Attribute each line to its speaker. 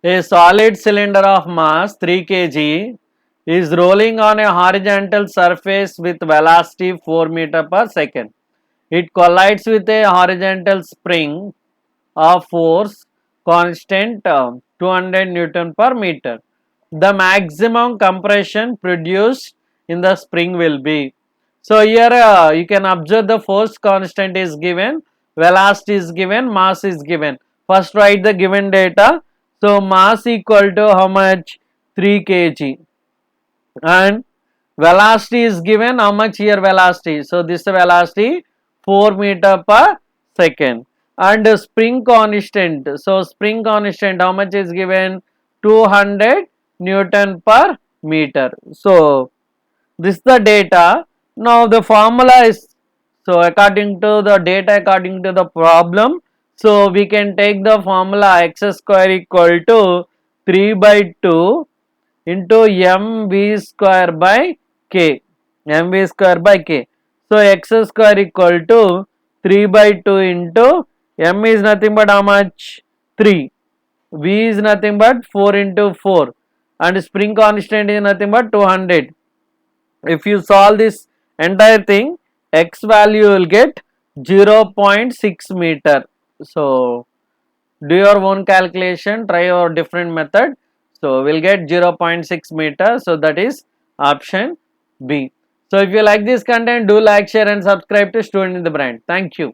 Speaker 1: A solid cylinder of mass 3 kg is rolling on a horizontal surface with velocity 4 meter per second. It collides with a horizontal spring of force constant 200 Newton per meter. The maximum compression produced in the spring will be. So here you can observe the force constant is given, velocity is given, mass is given. First write the given data. So mass equal to how much? 3 kg, and velocity is given, how much here velocity? So this velocity 4 meter per second, and spring constant. So spring constant how much is given? 200 Newton per meter. So this is the data. Now the formula is, so according to the data, according to the problem, so we can take the formula x square equal to 3 by 2 into mv square by k, mv square by k. So x square equal to 3 by 2 into m is nothing but how much? 3. V is nothing but 4 into 4, and spring constant is nothing but 200. If you solve this entire thing, x value will get 0.6 meter. So do your own calculation, try your different method. So we'll get 0.6 meter. So that is option B. So if you like this content, do like, share and subscribe to Student in the Brand. Thank you.